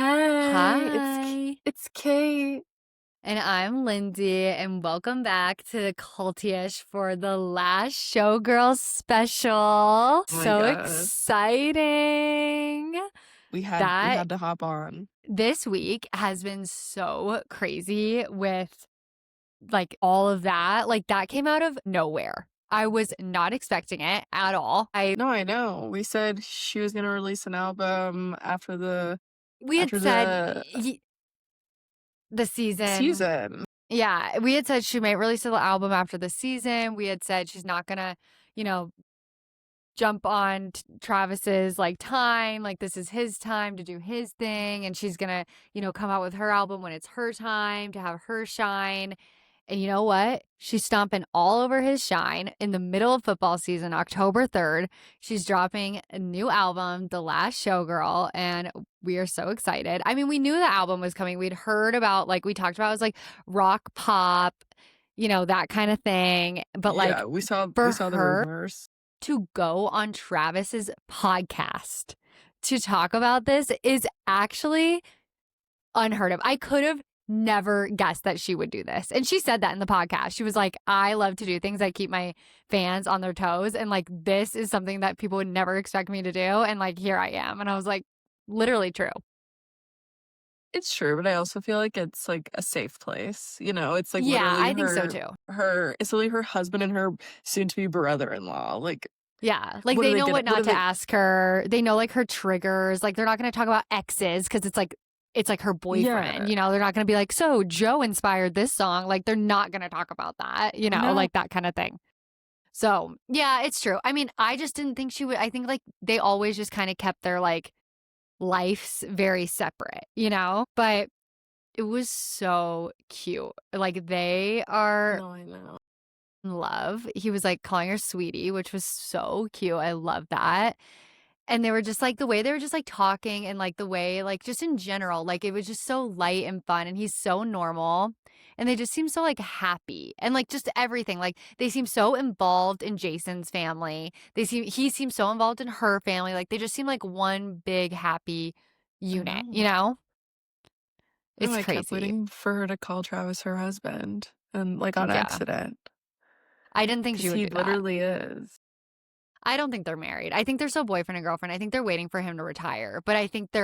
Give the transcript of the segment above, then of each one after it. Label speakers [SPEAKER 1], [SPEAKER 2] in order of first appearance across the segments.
[SPEAKER 1] Hey,
[SPEAKER 2] Hi,
[SPEAKER 1] it's Kate.
[SPEAKER 2] and I'm Lindsay, and welcome back to the Cultish for the last Showgirl special.
[SPEAKER 1] Oh my
[SPEAKER 2] So
[SPEAKER 1] God.
[SPEAKER 2] exciting!
[SPEAKER 1] We had we
[SPEAKER 2] That
[SPEAKER 1] had to hop on.
[SPEAKER 2] this week has been so crazy with like all of that. Like that came out of nowhere. I was not expecting it at all.
[SPEAKER 1] No, I know. We said she was gonna release an album
[SPEAKER 2] We had
[SPEAKER 1] after
[SPEAKER 2] said
[SPEAKER 1] the
[SPEAKER 2] the season.
[SPEAKER 1] season.
[SPEAKER 2] Yeah, we had said she might release an album after the season. We had said she's not gonna, you know, jump on Travis's like time. Like this is his time to do his thing, and she's gonna, come out with her album when it's her time to have her shine. And you know what? She's stomping all over his shine in the middle of football season, October 3rd. She's dropping a new album, The Last Showgirl, and we are so excited. I mean, we knew the album was coming. We'd heard about, like, we talked about it was like rock pop, that kind of thing. But
[SPEAKER 1] Yeah,
[SPEAKER 2] like
[SPEAKER 1] we
[SPEAKER 2] for
[SPEAKER 1] saw the
[SPEAKER 2] her
[SPEAKER 1] rumors.
[SPEAKER 2] to go on Travis's podcast to talk about this is actually unheard of. I could have never guessed that she would do this. And she said that in the podcast. She was like, I love to do things that keep my fans on their toes. And like, this is something that people would never expect me to do. And like, here I am. And I was like, literally true.
[SPEAKER 1] It's true, but I also feel like it's like a safe place. It's like
[SPEAKER 2] Yeah,
[SPEAKER 1] literally
[SPEAKER 2] I think so too.
[SPEAKER 1] it's literally her husband and her soon-to-be brother-in-law. Like,
[SPEAKER 2] Yeah. Like
[SPEAKER 1] what are
[SPEAKER 2] they
[SPEAKER 1] they
[SPEAKER 2] know
[SPEAKER 1] gonna
[SPEAKER 2] what
[SPEAKER 1] what
[SPEAKER 2] not
[SPEAKER 1] are
[SPEAKER 2] to
[SPEAKER 1] they
[SPEAKER 2] ask her. They know like her triggers. Like they're not going to talk about exes because it's like her boyfriend,
[SPEAKER 1] Yeah.
[SPEAKER 2] they're not going to be like, so Joe inspired this song. Like they're not going to talk about that,
[SPEAKER 1] No.
[SPEAKER 2] like that kind of thing. So yeah, it's true. I mean, I just didn't think she would. I think like they always just kind of kept their like lives very separate, but it was so cute. Like they are
[SPEAKER 1] No, I know.
[SPEAKER 2] in love. He was like calling her sweetie, which was so cute. I love that. And they were just like the way they were just like talking and like the way like just in general, like it was just so light and fun and he's so normal and they just seem so like happy and like just everything. Like they seem so involved in Jason's family. He seems so involved in her family. Like they just seem like one big happy
[SPEAKER 1] I
[SPEAKER 2] unit,
[SPEAKER 1] know. No,
[SPEAKER 2] It's
[SPEAKER 1] I kept
[SPEAKER 2] crazy.
[SPEAKER 1] waiting for her to call Travis her husband and like on
[SPEAKER 2] Yeah.
[SPEAKER 1] accident
[SPEAKER 2] I didn't think she
[SPEAKER 1] because
[SPEAKER 2] would
[SPEAKER 1] he
[SPEAKER 2] do that.
[SPEAKER 1] literally is.
[SPEAKER 2] I don't think they're married. I think they're still boyfriend and girlfriend. I think they're waiting for him to retire. But I think they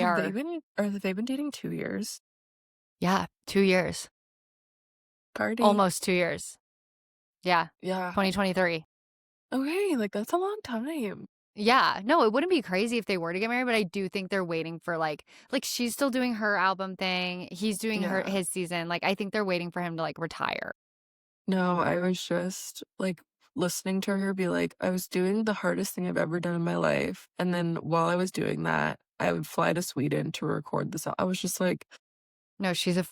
[SPEAKER 2] are
[SPEAKER 1] Have they been dating 2 years?
[SPEAKER 2] yeah, 2 years.
[SPEAKER 1] Party.
[SPEAKER 2] Almost 2 years. Yeah,
[SPEAKER 1] Yeah.
[SPEAKER 2] 2023.
[SPEAKER 1] Okay, like that's a long time.
[SPEAKER 2] Yeah, no, it wouldn't be crazy if they were to get married, but I do think they're waiting for like she's still doing her album thing. He's doing
[SPEAKER 1] Yeah.
[SPEAKER 2] his season. Like I think they're waiting for him to like retire.
[SPEAKER 1] No, I was just like listening to her be like, I was doing the hardest thing I've ever done in my life. And then while I was doing that, I would fly to Sweden to record this. I was just like,
[SPEAKER 2] No, she's a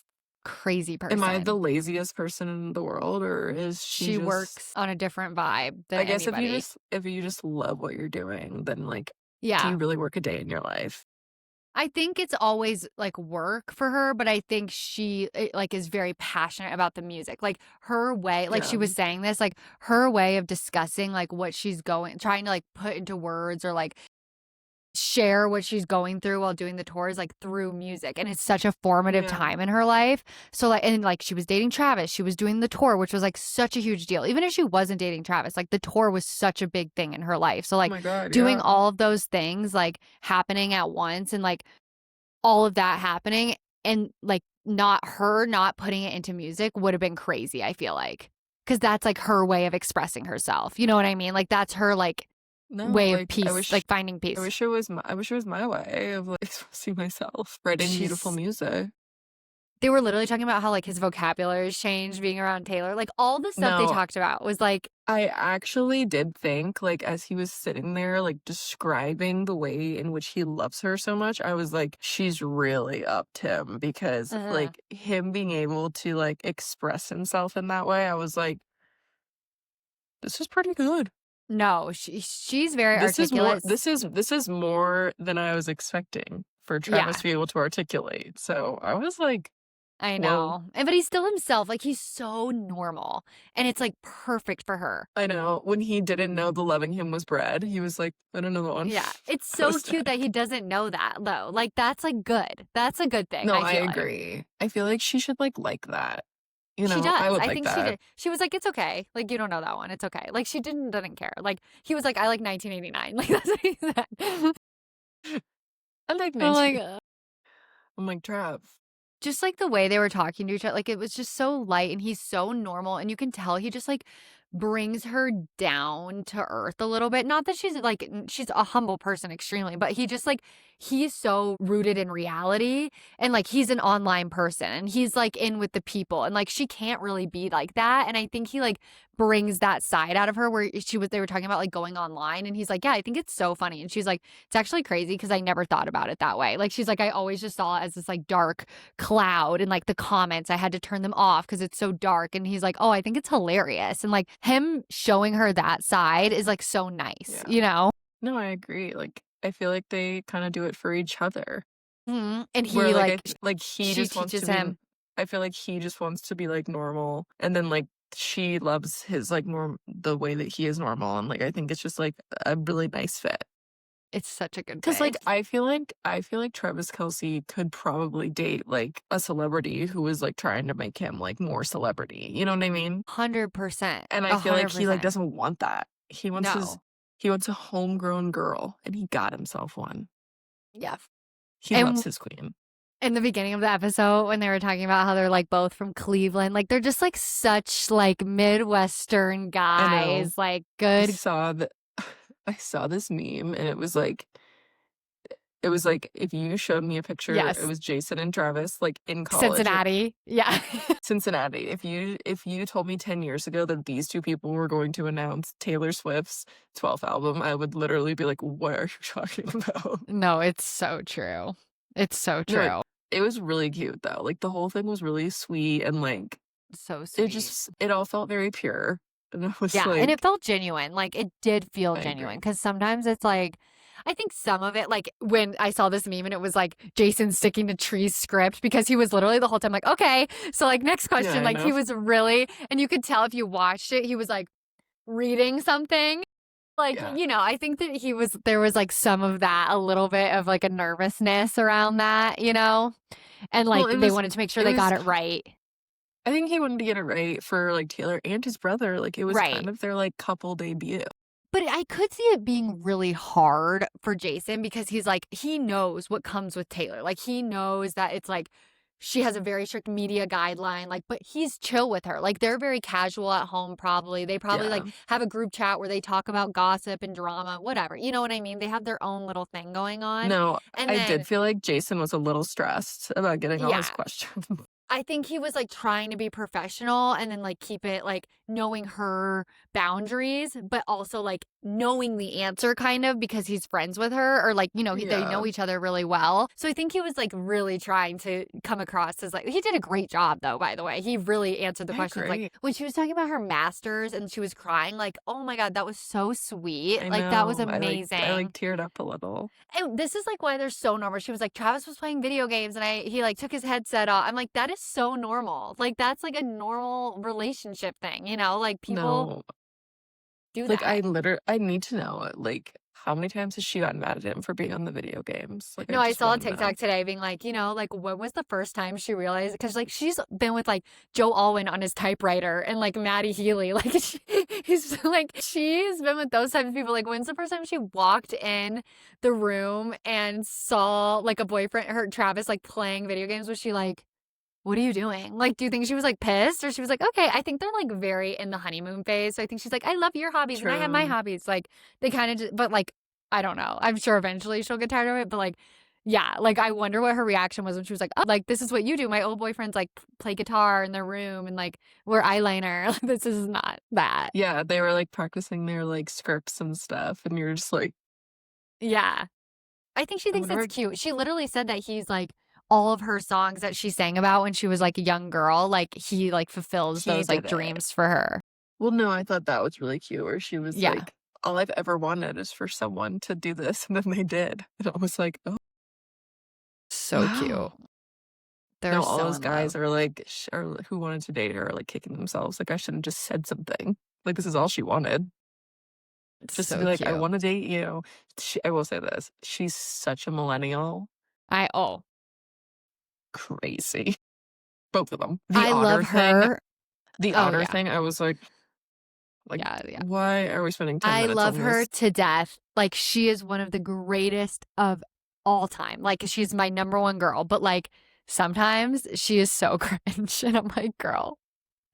[SPEAKER 2] crazy
[SPEAKER 1] am I the
[SPEAKER 2] person.
[SPEAKER 1] laziest person in the world, or is she
[SPEAKER 2] She
[SPEAKER 1] just
[SPEAKER 2] works on a different vibe than
[SPEAKER 1] I guess
[SPEAKER 2] anybody.
[SPEAKER 1] if you just love what you're doing, then like, do
[SPEAKER 2] Yeah.
[SPEAKER 1] you really work a day in your life?
[SPEAKER 2] I think it's always like work for her, but I think she like is very passionate about the music. Like her way, like
[SPEAKER 1] Yeah.
[SPEAKER 2] she was saying this, like her way of discussing like what she's trying to like put into words or like share what she's going through while doing the tours like through music, and it's such a formative
[SPEAKER 1] Yeah.
[SPEAKER 2] time in her life. So like, and like she was dating Travis, she was doing the tour, which was like such a huge deal. Even if she wasn't dating Travis, like the tour was such a big thing in her life. So
[SPEAKER 1] Oh
[SPEAKER 2] like
[SPEAKER 1] my God,
[SPEAKER 2] doing
[SPEAKER 1] yeah.
[SPEAKER 2] all of those things like happening at once and like all of that happening and like not putting it into music would have been crazy, I feel like, because that's like her way of expressing herself, you know what I mean? Like that's her like
[SPEAKER 1] No,
[SPEAKER 2] way of
[SPEAKER 1] like
[SPEAKER 2] peace, like finding peace.
[SPEAKER 1] I wish it was my way of like expressing myself, writing beautiful music.
[SPEAKER 2] They were literally talking about how like his vocabulary has changed being around Taylor. Like all the stuff they
[SPEAKER 1] No,
[SPEAKER 2] talked about was like,
[SPEAKER 1] I actually did think, like, as he was sitting there, like, describing the way in which he loves her so much, I was like, she's really upped him because, like, him being able to, like, express himself in that way, I was like, this is pretty good.
[SPEAKER 2] no, she's very articulate.
[SPEAKER 1] This is more than I was expecting for Travis
[SPEAKER 2] Yeah.
[SPEAKER 1] to be able to articulate. So I was like,
[SPEAKER 2] I
[SPEAKER 1] Whoa.
[SPEAKER 2] know. But he's still himself. Like, he's so normal. And it's, like, perfect for her.
[SPEAKER 1] I know. When he didn't know the loving him was bread, he was like, I don't know the one.
[SPEAKER 2] Yeah. It's
[SPEAKER 1] I
[SPEAKER 2] so
[SPEAKER 1] was
[SPEAKER 2] cute that
[SPEAKER 1] static.
[SPEAKER 2] he doesn't know that, though. Like, that's, like, good. That's a good thing,
[SPEAKER 1] No,
[SPEAKER 2] I
[SPEAKER 1] I
[SPEAKER 2] feel like.
[SPEAKER 1] agree. I feel like she should like that. You
[SPEAKER 2] She
[SPEAKER 1] know, I
[SPEAKER 2] does.
[SPEAKER 1] would
[SPEAKER 2] I
[SPEAKER 1] like
[SPEAKER 2] think she
[SPEAKER 1] that.
[SPEAKER 2] did. She was like, "It's okay. Like, you don't know that one. It's okay." Like, she didn't care. Like, he was like, "I like 1989." Like, that's what he said.
[SPEAKER 1] I like
[SPEAKER 2] I'm
[SPEAKER 1] 19.
[SPEAKER 2] like,
[SPEAKER 1] I'm like, Trav.
[SPEAKER 2] just like the way they were talking to each other, like it was just so light and he's so normal. And you can tell he just like brings her down to earth a little bit. Not that she's like, she's a humble person extremely, but he just like, he's so rooted in reality and like he's an online person and he's like in with the people and like she can't really be like that. And I think he like brings that side out of her where they were talking about like going online and he's like, yeah, I think it's so funny. And she's like, it's actually crazy because I never thought about it that way. Like she's like, I always just saw it as this like dark cloud and like the comments I had to turn them off because it's so dark. And he's like, oh, I think it's hilarious. And like him showing her that side is like so nice,
[SPEAKER 1] Yeah.
[SPEAKER 2] you know?
[SPEAKER 1] No, I agree. Like, I feel like they kind of do it for each other.
[SPEAKER 2] And he
[SPEAKER 1] Where
[SPEAKER 2] like
[SPEAKER 1] like he
[SPEAKER 2] she
[SPEAKER 1] just wants to
[SPEAKER 2] teaches
[SPEAKER 1] be.
[SPEAKER 2] him.
[SPEAKER 1] I feel like he just wants to be like normal, and then like she loves his like the way that he is normal, and like I think it's just like a really nice fit.
[SPEAKER 2] It's such a good
[SPEAKER 1] Cause like
[SPEAKER 2] fit.
[SPEAKER 1] I feel like Travis Kelce could probably date like a celebrity who was like trying to make him like more celebrity. You know what I mean?
[SPEAKER 2] 100%.
[SPEAKER 1] And I feel like he like
[SPEAKER 2] 100%.
[SPEAKER 1] doesn't want that.
[SPEAKER 2] No.
[SPEAKER 1] He wants a homegrown girl, and he got himself one.
[SPEAKER 2] Yeah.
[SPEAKER 1] He loves
[SPEAKER 2] And
[SPEAKER 1] his queen.
[SPEAKER 2] in the beginning of the episode when they were talking about how they're like both from Cleveland, like they're just like such like Midwestern
[SPEAKER 1] I know.
[SPEAKER 2] guys, like
[SPEAKER 1] I
[SPEAKER 2] good.
[SPEAKER 1] saw that. I saw this meme, and it was like if you showed me a picture, it
[SPEAKER 2] Yes.
[SPEAKER 1] was Jason and Travis like in college at
[SPEAKER 2] Cincinnati. Yeah.
[SPEAKER 1] Cincinnati. If you told me 10 years ago that these two people were going to announce Taylor Swift's 12th album, I would literally be like, "What are you talking about?"
[SPEAKER 2] No, it's so true. It's so
[SPEAKER 1] No,
[SPEAKER 2] true.
[SPEAKER 1] it was really cute though. Like the whole thing was really sweet, and like
[SPEAKER 2] So sweet.
[SPEAKER 1] it all felt very pure. And I was
[SPEAKER 2] Yeah, and it
[SPEAKER 1] like,
[SPEAKER 2] felt genuine. Like it did feel
[SPEAKER 1] I
[SPEAKER 2] genuine
[SPEAKER 1] agree.
[SPEAKER 2] because sometimes it's like I think some of it, like when I saw this meme and it was like Jason sticking to Tree's script because he was literally the whole time like, okay, so like next
[SPEAKER 1] Yeah,
[SPEAKER 2] question,
[SPEAKER 1] I
[SPEAKER 2] like he
[SPEAKER 1] know.
[SPEAKER 2] was really, and you could tell if you watched it, he was like reading something. Like,
[SPEAKER 1] Yeah.
[SPEAKER 2] you know, I think that there was like some of that, a little bit of like a nervousness around that, you know? And
[SPEAKER 1] Well,
[SPEAKER 2] like they wanted to make sure
[SPEAKER 1] it
[SPEAKER 2] they got
[SPEAKER 1] was
[SPEAKER 2] it right.
[SPEAKER 1] I think he wanted to get it right for, like, Taylor and his brother, like, it was
[SPEAKER 2] Right.
[SPEAKER 1] kind of their, like, couple debut.
[SPEAKER 2] But I could see it being really hard for Jason because he's like, he knows what comes with Taylor. Like, he knows that it's like, she has a very strict media guideline, like, but he's chill with her. Like, they're very casual at home, probably. They probably
[SPEAKER 1] Yeah.
[SPEAKER 2] like have a group chat where they talk about gossip and drama, whatever. You know what I mean? They have their own little thing going on.
[SPEAKER 1] No,
[SPEAKER 2] And
[SPEAKER 1] I
[SPEAKER 2] then,
[SPEAKER 1] did feel like Jason was a little stressed about getting all his
[SPEAKER 2] yeah,
[SPEAKER 1] questions.
[SPEAKER 2] I think he was like trying to be professional and then like keep it like knowing her boundaries, but also like knowing the answer kind of because he's friends with her or like, you know, they
[SPEAKER 1] Yeah.
[SPEAKER 2] know each other really well. So I think he was like really trying to come across as like, he did a great job though, by the way. He really answered the
[SPEAKER 1] I
[SPEAKER 2] questions. Like
[SPEAKER 1] agree.
[SPEAKER 2] when she was talking about her masters and she was crying, like, oh my God, that was so sweet.
[SPEAKER 1] I
[SPEAKER 2] Like that was
[SPEAKER 1] know. I
[SPEAKER 2] amazing.
[SPEAKER 1] teared up a little.
[SPEAKER 2] And this is like why they're so normal. She was like, Travis was playing video games and he like took his headset off. I'm like, that is so normal. Like that's like a normal relationship thing, you know? Like people
[SPEAKER 1] No.
[SPEAKER 2] do
[SPEAKER 1] Like,
[SPEAKER 2] that.
[SPEAKER 1] I need to know, like, how many times has she gotten mad at him for being on the video games? Like, I
[SPEAKER 2] No, I
[SPEAKER 1] just
[SPEAKER 2] saw a
[SPEAKER 1] wanna know.
[SPEAKER 2] TikTok today being like, you know, like when was the first time she realized? Because like she's been with like Joe Alwyn on his typewriter and like Maddie Healy. Like he's like she's been with those types of people. Like when's the first time she walked in the room and saw like a boyfriend, her Travis, like playing video games? Was she like, what are you doing? Like, do you think she was like pissed or she was like, okay, I think they're like very in the honeymoon phase. So I think she's like, I love your hobbies and I have my
[SPEAKER 1] True.
[SPEAKER 2] hobbies. Like, they kind of just, but like, I don't know. I'm sure eventually she'll get tired of it. But like, yeah, like I wonder what her reaction was when she was like, oh, like, this is what you do. My old boyfriends like play guitar in their room and like wear eyeliner. Like, this is not that.
[SPEAKER 1] Yeah, they were, like, practicing their, like, scripts and stuff, and you're just like,
[SPEAKER 2] Yeah. I think she
[SPEAKER 1] I
[SPEAKER 2] thinks
[SPEAKER 1] wonder
[SPEAKER 2] it's cute. She literally said that he's like, all of her songs that she sang about when she was like a young girl, like he like fulfills
[SPEAKER 1] he
[SPEAKER 2] those like
[SPEAKER 1] did it.
[SPEAKER 2] dreams for her.
[SPEAKER 1] Well, no, I thought that was really cute where she was
[SPEAKER 2] Yeah.
[SPEAKER 1] like, "All I've ever wanted is for someone to do this," and then they did. And I was like, "Oh,
[SPEAKER 2] So cute.
[SPEAKER 1] wow."
[SPEAKER 2] They're
[SPEAKER 1] No, all
[SPEAKER 2] so
[SPEAKER 1] those
[SPEAKER 2] in love.
[SPEAKER 1] guys are like, who wanted to date her are like kicking themselves. Like, I should have just said something. Like, this is all she wanted.
[SPEAKER 2] It's
[SPEAKER 1] Just to be
[SPEAKER 2] so
[SPEAKER 1] like, I
[SPEAKER 2] cute.
[SPEAKER 1] want to date you. I will say this. She's such a millennial.
[SPEAKER 2] Oh,
[SPEAKER 1] Crazy. Both of them.
[SPEAKER 2] I love her.
[SPEAKER 1] The
[SPEAKER 2] Oh
[SPEAKER 1] otter
[SPEAKER 2] yeah.
[SPEAKER 1] thing, I was like,
[SPEAKER 2] Yeah, yeah.
[SPEAKER 1] why are we spending 10
[SPEAKER 2] I
[SPEAKER 1] minutes
[SPEAKER 2] love
[SPEAKER 1] on
[SPEAKER 2] her
[SPEAKER 1] this?
[SPEAKER 2] to death. Like, she is one of the greatest of all time. Like, she's my number one girl. But like, sometimes she is so cringe, and I'm like, girl,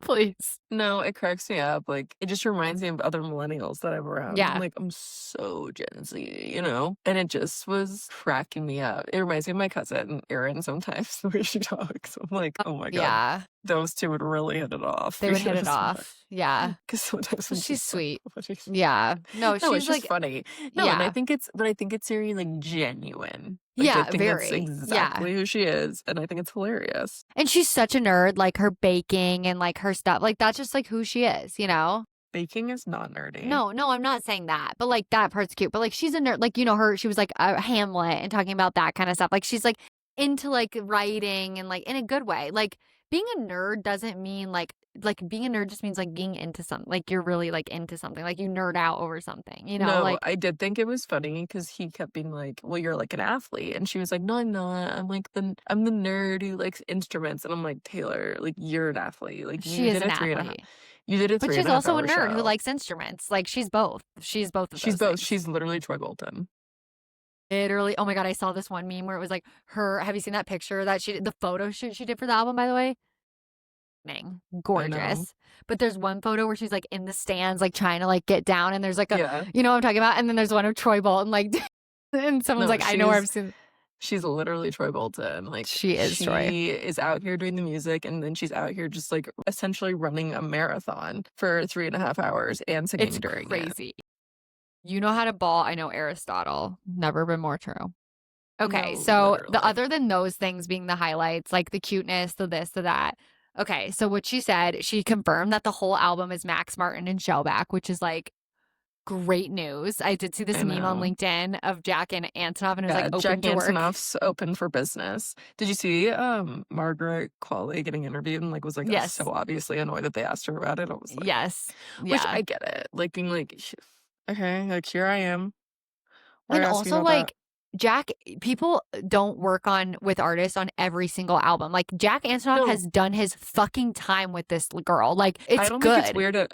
[SPEAKER 2] please.
[SPEAKER 1] No, it cracks me up. Like, it just reminds me of other millennials that I'm around. I'm
[SPEAKER 2] Yeah.
[SPEAKER 1] like, I'm so Gen Z, you know? And it just was cracking me up. It reminds me of my cousin, Erin, sometimes, the way she talks. I'm like, oh my God,
[SPEAKER 2] Yeah.
[SPEAKER 1] those two would really hit it off.
[SPEAKER 2] They would hit it off. Yeah.
[SPEAKER 1] Because sometimes
[SPEAKER 2] Well,
[SPEAKER 1] I'm
[SPEAKER 2] she's
[SPEAKER 1] just like,
[SPEAKER 2] sweet.
[SPEAKER 1] what is
[SPEAKER 2] Yeah. No,
[SPEAKER 1] No, it's
[SPEAKER 2] she's
[SPEAKER 1] just
[SPEAKER 2] like,
[SPEAKER 1] funny. No, and
[SPEAKER 2] yeah.
[SPEAKER 1] I think it's very like genuine. Like, I
[SPEAKER 2] Yeah,
[SPEAKER 1] think that's
[SPEAKER 2] very. Yeah.
[SPEAKER 1] exactly who she is, and I think it's hilarious.
[SPEAKER 2] And she's such a nerd, like her baking and like her stuff. Like, that's just like who she is, you know?
[SPEAKER 1] Baking is not nerdy.
[SPEAKER 2] No, I'm not saying that. But like, that part's cute. But like, she's a nerd. Like, you know, she was like a Hamlet and talking about that kind of stuff. Like, she's like into like writing and like in a good way. Like, being a nerd doesn't mean like being a nerd just means like being into something. Like, you're really like into something. Like, you nerd out over something, you know?
[SPEAKER 1] No,
[SPEAKER 2] Like,
[SPEAKER 1] I did think it was funny because he kept being like, "Well, you're like an athlete," and she was like, "No, I'm not. I'm the nerd who likes instruments." And I'm like, Taylor, like you're an athlete. Like
[SPEAKER 2] she
[SPEAKER 1] you
[SPEAKER 2] is
[SPEAKER 1] did
[SPEAKER 2] an
[SPEAKER 1] a three and a half.
[SPEAKER 2] athlete.
[SPEAKER 1] You did a
[SPEAKER 2] But
[SPEAKER 1] three
[SPEAKER 2] she's
[SPEAKER 1] and a half
[SPEAKER 2] also a
[SPEAKER 1] hour
[SPEAKER 2] nerd who
[SPEAKER 1] show.
[SPEAKER 2] likes instruments. Like, she's both. She's both of
[SPEAKER 1] She's
[SPEAKER 2] those
[SPEAKER 1] both.
[SPEAKER 2] things.
[SPEAKER 1] She's literally Troy Bolton.
[SPEAKER 2] Literally. Oh my God, I saw this one meme where it was like her. Have you seen that picture that the photo shoot she did for the album, by the way?
[SPEAKER 1] I know.
[SPEAKER 2] Gorgeous. But there's one photo where she's like in the stands, like trying to like get down, and there's like
[SPEAKER 1] Yeah.
[SPEAKER 2] you know what I'm talking about? And then there's one of Troy Bolton, like, and someone's
[SPEAKER 1] No,
[SPEAKER 2] like, I know where I've seen.
[SPEAKER 1] she's literally Troy Bolton. Like
[SPEAKER 2] She is Troy.
[SPEAKER 1] she is out here doing the music, and then she's out here just like essentially running a marathon for 3.5 hours and singing
[SPEAKER 2] It's
[SPEAKER 1] during it.
[SPEAKER 2] crazy. You know how to ball. I know Aristotle. Never been more true. Okay,
[SPEAKER 1] No,
[SPEAKER 2] so
[SPEAKER 1] literally.
[SPEAKER 2] other than those things being the highlights, like the cuteness, the this, the that. Okay, so what she said, she confirmed that the whole album is Max Martin and Shellback, which is like great news. I did see this
[SPEAKER 1] I
[SPEAKER 2] meme on
[SPEAKER 1] know.
[SPEAKER 2] LinkedIn of Jack and Antonoff, and it was like
[SPEAKER 1] Jack
[SPEAKER 2] open to work.
[SPEAKER 1] Antonoff's open for business. Did you see Margaret Qualley getting interviewed and like was like
[SPEAKER 2] Yes.
[SPEAKER 1] so obviously annoyed that they asked her about it? I was like,
[SPEAKER 2] Yes.
[SPEAKER 1] Which
[SPEAKER 2] Yeah.
[SPEAKER 1] I get it. Like being like, okay, like here I am. Why
[SPEAKER 2] And
[SPEAKER 1] are you asking
[SPEAKER 2] also
[SPEAKER 1] about
[SPEAKER 2] like
[SPEAKER 1] that?
[SPEAKER 2] Jack, people don't work on with artists on every single album. Like, Jack Antonoff
[SPEAKER 1] No.
[SPEAKER 2] has done his fucking time with this girl. Like, it's
[SPEAKER 1] I don't
[SPEAKER 2] good.
[SPEAKER 1] think it's weird.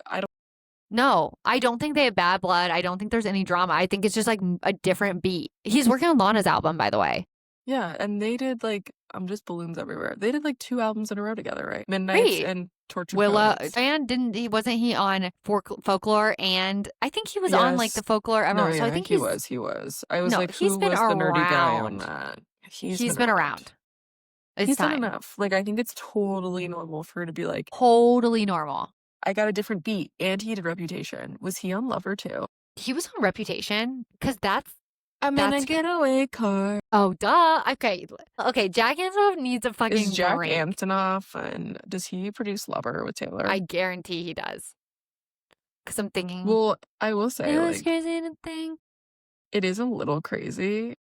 [SPEAKER 2] No, I don't think they have bad blood. I don't think there's any drama. I think it's just like a different beat. He's working on Lana's album, by the way.
[SPEAKER 1] Yeah, and they did like just balloons everywhere. They did like 2 albums in a row together, right? Midnights and Tortured
[SPEAKER 2] Willa
[SPEAKER 1] Poets.
[SPEAKER 2] and wasn't he on Folklore? And I think he was on like the Folklore ever.
[SPEAKER 1] No, yeah,
[SPEAKER 2] so I think
[SPEAKER 1] he was. I was like,
[SPEAKER 2] he's
[SPEAKER 1] who
[SPEAKER 2] been
[SPEAKER 1] was the nerdy guy on
[SPEAKER 2] around.
[SPEAKER 1] that?
[SPEAKER 2] He's been around.
[SPEAKER 1] He's done enough. Like, I think it's totally normal for her to be like,
[SPEAKER 2] totally normal.
[SPEAKER 1] I got a different beat, and he did Reputation. Was he on Lover too?
[SPEAKER 2] He was on Reputation because
[SPEAKER 1] I'm in a getaway car.
[SPEAKER 2] Oh, duh. Okay. Jack Antonoff needs a fucking
[SPEAKER 1] Is Jack
[SPEAKER 2] break.
[SPEAKER 1] Antonoff, and does he produce Lover with Taylor?
[SPEAKER 2] I guarantee he does. Because I'm thinking.
[SPEAKER 1] Well, I will say,
[SPEAKER 2] It was
[SPEAKER 1] like,
[SPEAKER 2] crazy to think.
[SPEAKER 1] It is a little crazy.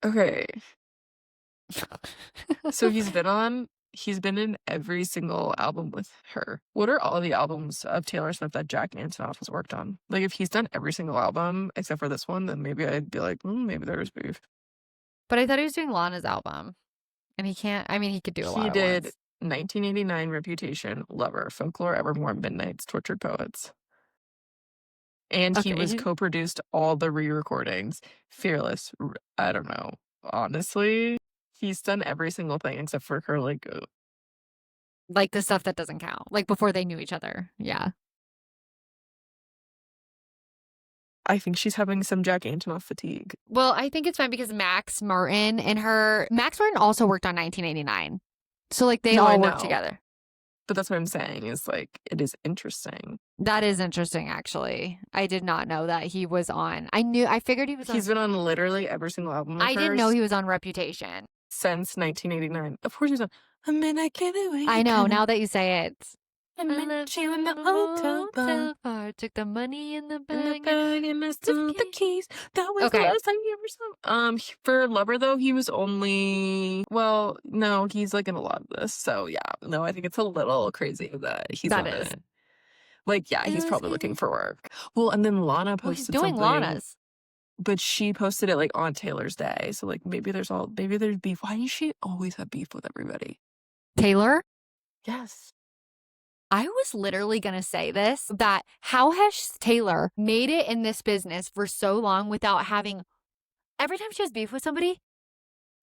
[SPEAKER 1] Okay. So he's been in every single album with her. What are all the albums of Taylor Swift that Jack Antonoff has worked on? Like, if he's done every single album except for this one, then maybe I'd be like, maybe there was beef.
[SPEAKER 2] But I thought he was doing Lana's album. And he can't, I mean, he could do a lot.
[SPEAKER 1] He did 1989 Reputation, Lover, Folklore, Evermore, Midnights, Tortured Poets. And he was co-produced all the re-recordings. Fearless, I don't know. Honestly, he's done every single thing except for her, like
[SPEAKER 2] the stuff that doesn't count. Like, before they knew each other. Yeah.
[SPEAKER 1] I think she's having some Jack Antonoff fatigue.
[SPEAKER 2] Well, I think it's fine because Max Martin also worked on 1989. So, like, they all work together.
[SPEAKER 1] But that's what I'm saying is, like, it is interesting.
[SPEAKER 2] That is interesting, actually. I did not know that he was on. I figured he was on.
[SPEAKER 1] He's been on literally every single album.
[SPEAKER 2] I didn't know he was on Reputation.
[SPEAKER 1] Since 1989. Of course he's on. I mean, I can't wait.
[SPEAKER 2] I know, now that you say it.
[SPEAKER 1] I met you in the hotel bar.
[SPEAKER 2] Took the money in the
[SPEAKER 1] In the
[SPEAKER 2] bag.
[SPEAKER 1] bag and I stole the keys. That was the
[SPEAKER 2] Okay.
[SPEAKER 1] last time you ever saw him. For Lover though, he was only no, he's like in a lot of this. So yeah, no, I think it's a little crazy that he's
[SPEAKER 2] That
[SPEAKER 1] not in
[SPEAKER 2] is.
[SPEAKER 1] it. Like, yeah,
[SPEAKER 2] It
[SPEAKER 1] he's
[SPEAKER 2] is
[SPEAKER 1] probably
[SPEAKER 2] crazy.
[SPEAKER 1] looking for work. Well, and then Lana
[SPEAKER 2] Well, he's
[SPEAKER 1] posted
[SPEAKER 2] doing
[SPEAKER 1] something,
[SPEAKER 2] Lana's.
[SPEAKER 1] but she posted it like on Taylor's day. So like maybe there's beef. Why does she always have beef with everybody?
[SPEAKER 2] Taylor?
[SPEAKER 1] Yes.
[SPEAKER 2] I was literally going to say this, that how has Taylor made it in this business for so long without having, every time she has beef with somebody,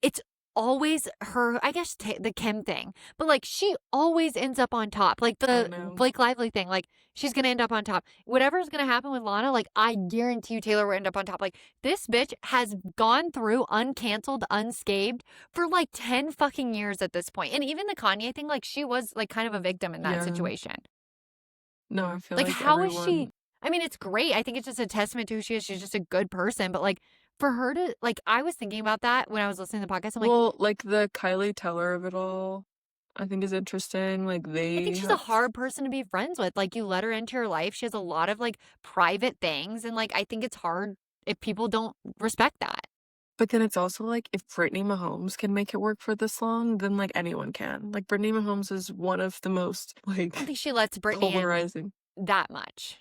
[SPEAKER 2] it's always her, I guess, the Kim thing. But like, she always ends up on top. Like the Blake Lively thing, like she's going to end up on top. Whatever's going to happen with Lana, like I guarantee you Taylor will end up on top. Like this bitch has gone through uncanceled, unscathed for like 10 fucking years at this point. And even the Kanye thing, like she was like kind of a victim in that situation.
[SPEAKER 1] No, I feel
[SPEAKER 2] like
[SPEAKER 1] like
[SPEAKER 2] how
[SPEAKER 1] everyone...
[SPEAKER 2] is she? I mean, it's great. I think it's just a testament to who she is. She's just a good person. But like for her to, like, I was thinking about that when I was listening to the podcast. I'm
[SPEAKER 1] well, like the Kylie Teller of it all, I think is interesting. Like
[SPEAKER 2] I think she's a hard person to be friends with. Like you let her into your life. She has a lot of like private things. And like, I think it's hard if people don't respect that.
[SPEAKER 1] But then it's also like if Brittany Mahomes can make it work for this long, then like anyone can. Like Brittany Mahomes is one of the most like
[SPEAKER 2] I don't think she lets Brittany
[SPEAKER 1] polarizing
[SPEAKER 2] in that much.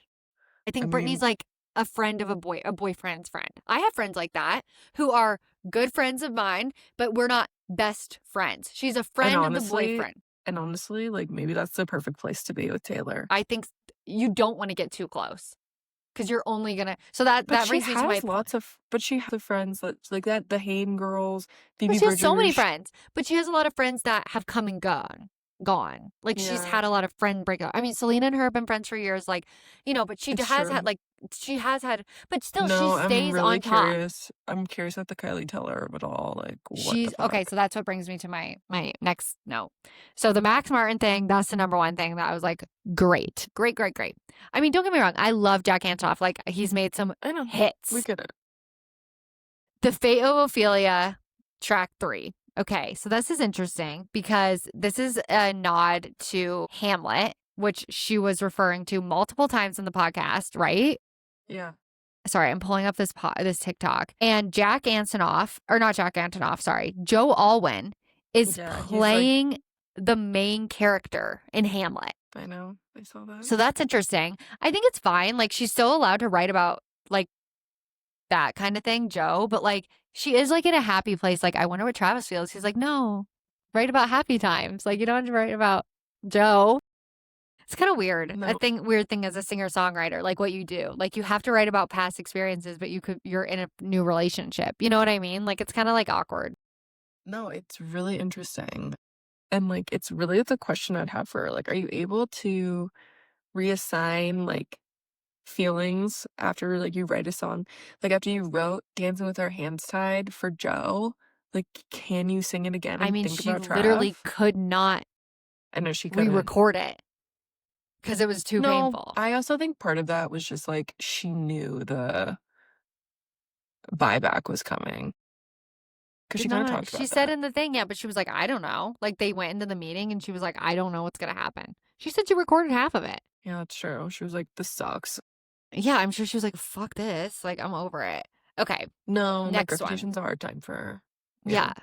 [SPEAKER 2] I think Brittany's like a friend of a boyfriend's friend. I have friends like that who are good friends of mine, but we're not best friends. She's a friend of the boyfriend.
[SPEAKER 1] And honestly, like maybe that's the perfect place to be with Taylor.
[SPEAKER 2] I think you don't want to get too close because you're only gonna. So that brings me to my point.
[SPEAKER 1] But she has friends that like that, the Haim girls,
[SPEAKER 2] But she has so many friends, but she has a lot of friends that have come and gone. Like she's had a lot of friend breakup. I mean, Selena and her have been friends for years, like, you know, but she has had, but still she stays on top.
[SPEAKER 1] I'm curious at the Kylie Teller of it all. Like,
[SPEAKER 2] okay, so that's what brings me to my next note. So the Max Martin thing, that's the number one thing that I was like, great. I mean, don't get me wrong, I love Jack Antonoff. Like he's made some hits.
[SPEAKER 1] We get it.
[SPEAKER 2] The Fate of Ophelia, track 3. Okay, so this is interesting because this is a nod to Hamlet, which she was referring to multiple times in the podcast, right?
[SPEAKER 1] Yeah.
[SPEAKER 2] Sorry, I'm pulling up this TikTok. And Joe Alwyn is playing the main character in Hamlet.
[SPEAKER 1] I know. I saw that.
[SPEAKER 2] So that's interesting. I think it's fine. Like she's still allowed to write about like that kind of thing, Joe, but like she is like in a happy place. Like, I wonder what Travis feels. He's like, no, write about happy times. Like, you don't have to write about Joe. It's kind of weird.
[SPEAKER 1] No.
[SPEAKER 2] Weird thing as a singer-songwriter, like what you do. Like, you have to write about past experiences, but you're in a new relationship. You know what I mean? Like, it's kind of like awkward.
[SPEAKER 1] No, it's really interesting. And like, it's really the question I'd have for her. Like, are you able to reassign like feelings after like you write a song? Like after you wrote Dancing with Our Hands Tied for Joe, like can you sing it again and
[SPEAKER 2] I mean,
[SPEAKER 1] think
[SPEAKER 2] she
[SPEAKER 1] about Trav?
[SPEAKER 2] literally could not
[SPEAKER 1] I know she couldn't
[SPEAKER 2] re-record it because it was too painful.
[SPEAKER 1] I also think part of that was just like she knew the buyback was coming. Because she kind of talked about
[SPEAKER 2] She said in the thing, yeah, but she was like, I don't know. Like they went into the meeting and she was like, I don't know what's going to happen. She said she recorded half of it.
[SPEAKER 1] Yeah, that's true. She was like, this sucks.
[SPEAKER 2] Yeah, I'm sure she was like, fuck this. Like, I'm over it. Okay.
[SPEAKER 1] No,
[SPEAKER 2] next
[SPEAKER 1] like reputation's a hard time for her.
[SPEAKER 2] Yeah.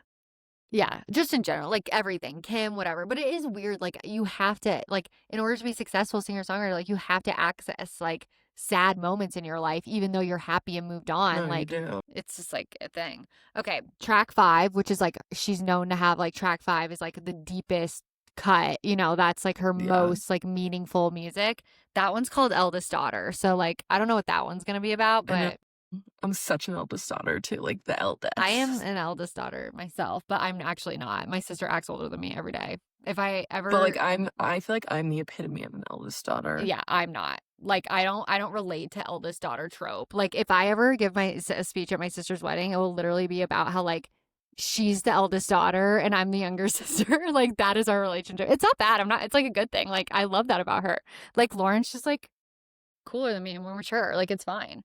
[SPEAKER 2] Yeah. Just in general, like everything, Kim, whatever. But it is weird. Like, you have to, like, in order to be successful singer-songwriter, like, you have to access, like, sad moments in your life, even though you're happy and moved on.
[SPEAKER 1] No,
[SPEAKER 2] like,
[SPEAKER 1] you do.
[SPEAKER 2] it's just, like, a thing. Okay. Track 5, which is, like, she's known to have, like, track 5 is, like, the deepest cut. You know, that's, like, her most, like, meaningful music. That one's called Eldest Daughter. So, like, I don't know what that one's going to be about, but
[SPEAKER 1] I'm such an eldest daughter too, like the eldest.
[SPEAKER 2] I am an eldest daughter myself, but I'm actually not. My sister acts older than me every day. If I ever,
[SPEAKER 1] but like I feel like I'm the epitome of an eldest daughter.
[SPEAKER 2] Yeah, I'm not. Like I don't relate to eldest daughter trope. Like if I ever give a speech at my sister's wedding, it will literally be about how like she's the eldest daughter and I'm the younger sister. Like that is our relationship. It's not bad. It's like a good thing. Like I love that about her. Like Lauren's just like cooler than me and more mature. Like it's fine.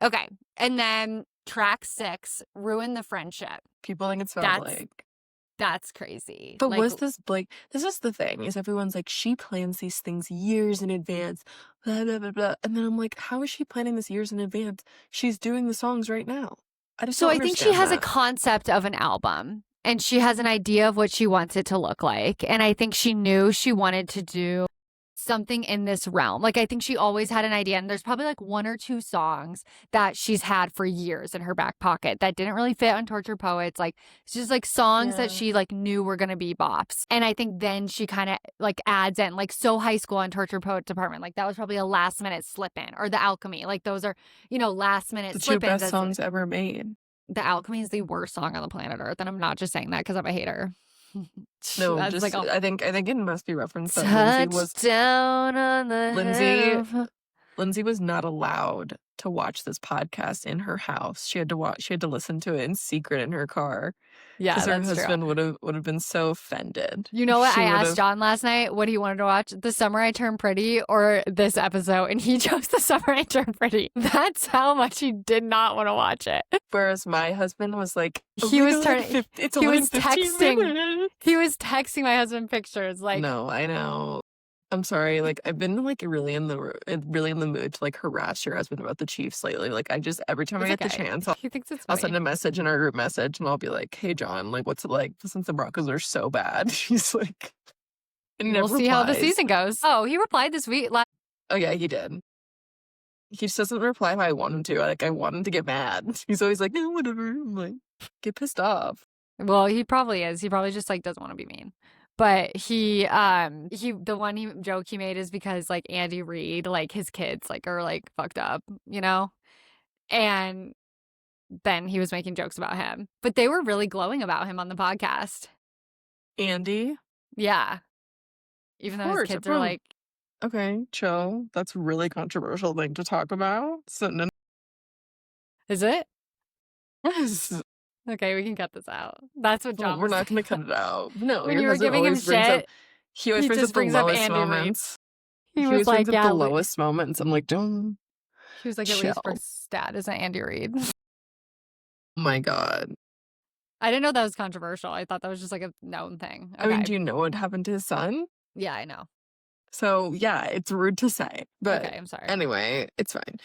[SPEAKER 2] Okay. And then track 6, Ruin the Friendship.
[SPEAKER 1] People think it's about like
[SPEAKER 2] That's crazy.
[SPEAKER 1] But
[SPEAKER 2] Like,
[SPEAKER 1] was this like this is the thing, is everyone's like, "She plans these things years in advance, blah, blah, blah, blah." And then I'm like, "How is she planning this years in advance? She's doing the songs right now." I just
[SPEAKER 2] so
[SPEAKER 1] don't
[SPEAKER 2] I think she
[SPEAKER 1] understand
[SPEAKER 2] has a
[SPEAKER 1] that.
[SPEAKER 2] concept of an album and she has an idea of what she wants it to look like. And I think she knew she wanted to do something in this realm. Like, I think she always had an idea, and there's probably like one or two songs that she's had for years in her back pocket that didn't really fit on Tortured Poets. Like, it's just like songs that
[SPEAKER 1] Yeah.
[SPEAKER 2] she like knew were gonna be bops. And I think then she kind of like adds in like So High School on Tortured Poets Department. Like, that was probably a last minute slip in, or The Alchemy. Like, those are, last minute
[SPEAKER 1] The 2
[SPEAKER 2] slip ins.
[SPEAKER 1] best
[SPEAKER 2] As
[SPEAKER 1] songs ever made.
[SPEAKER 2] The Alchemy is the worst song on the planet Earth, and I'm not just saying that because I'm a hater.
[SPEAKER 1] No,
[SPEAKER 2] That's like
[SPEAKER 1] just
[SPEAKER 2] a
[SPEAKER 1] I think it must be referenced that
[SPEAKER 2] touchdown on the
[SPEAKER 1] Lindsay
[SPEAKER 2] hill.
[SPEAKER 1] Lindsay was not allowed to watch this podcast in her house. She had to listen to it in secret in her car
[SPEAKER 2] Yeah,
[SPEAKER 1] because her
[SPEAKER 2] that's true.
[SPEAKER 1] husband would have been so offended.
[SPEAKER 2] You know what?
[SPEAKER 1] She
[SPEAKER 2] I
[SPEAKER 1] would
[SPEAKER 2] asked
[SPEAKER 1] have
[SPEAKER 2] John last night what he wanted to watch, The Summer I Turned Pretty or this episode, and he chose The Summer I Turned Pretty. That's how much he did not want to watch it.
[SPEAKER 1] whereas my husband was like,
[SPEAKER 2] He was
[SPEAKER 1] it's
[SPEAKER 2] he
[SPEAKER 1] only
[SPEAKER 2] was
[SPEAKER 1] 15
[SPEAKER 2] texting.
[SPEAKER 1] minutes.
[SPEAKER 2] He was texting my husband pictures like,
[SPEAKER 1] No, I know. I'm sorry. Like, I've been like really in the mood to like harass your husband about the Chiefs lately. Like, I just every time I
[SPEAKER 2] it's
[SPEAKER 1] get the
[SPEAKER 2] okay.
[SPEAKER 1] chance,
[SPEAKER 2] He thinks it's
[SPEAKER 1] I'll send
[SPEAKER 2] funny.
[SPEAKER 1] a message in our group message and I'll be like, "Hey John, like what's it like since the Broncos are so bad?" He's like, and he
[SPEAKER 2] We'll
[SPEAKER 1] never
[SPEAKER 2] see how the
[SPEAKER 1] replies.
[SPEAKER 2] season goes. Oh, he replied this week.
[SPEAKER 1] Oh yeah, he did. He just doesn't reply how I want him to. Like, I want him to get mad. He's always like, "No, whatever." I'm like, get pissed off.
[SPEAKER 2] Well, he probably is. He probably just like doesn't want to be mean. But the one joke he made is because like Andy Reid, like his kids like are like fucked up, And then he was making jokes about him. But they were really glowing about him on the podcast.
[SPEAKER 1] Andy,
[SPEAKER 2] Yeah. Even
[SPEAKER 1] of
[SPEAKER 2] though his
[SPEAKER 1] course,
[SPEAKER 2] kids are like,
[SPEAKER 1] okay, chill. That's a really controversial thing to talk about. So no,
[SPEAKER 2] is it?
[SPEAKER 1] yes.
[SPEAKER 2] Okay, we can cut this out. That's what
[SPEAKER 1] Well,
[SPEAKER 2] John
[SPEAKER 1] we're
[SPEAKER 2] was
[SPEAKER 1] not
[SPEAKER 2] saying.
[SPEAKER 1] going to cut it out. No,
[SPEAKER 2] When
[SPEAKER 1] your
[SPEAKER 2] you were
[SPEAKER 1] husband
[SPEAKER 2] giving him
[SPEAKER 1] always brings up.
[SPEAKER 2] shit,
[SPEAKER 1] He always
[SPEAKER 2] he
[SPEAKER 1] brings up
[SPEAKER 2] just
[SPEAKER 1] the
[SPEAKER 2] brings up
[SPEAKER 1] lowest
[SPEAKER 2] Andy Reid.
[SPEAKER 1] moments.
[SPEAKER 2] He
[SPEAKER 1] He
[SPEAKER 2] was
[SPEAKER 1] always brings
[SPEAKER 2] like,
[SPEAKER 1] up the
[SPEAKER 2] yeah.
[SPEAKER 1] lowest moments. I'm like, don't.
[SPEAKER 2] He was like, at
[SPEAKER 1] chill.
[SPEAKER 2] least for stat isn't Andy Reid.
[SPEAKER 1] Oh my God.
[SPEAKER 2] I didn't know that was controversial. I thought that was just like a known thing.
[SPEAKER 1] I mean,
[SPEAKER 2] Okay.
[SPEAKER 1] do you know what happened to his son?
[SPEAKER 2] Yeah, I know.
[SPEAKER 1] So yeah, it's rude to say, but
[SPEAKER 2] Okay, I'm sorry.
[SPEAKER 1] anyway, it's fine.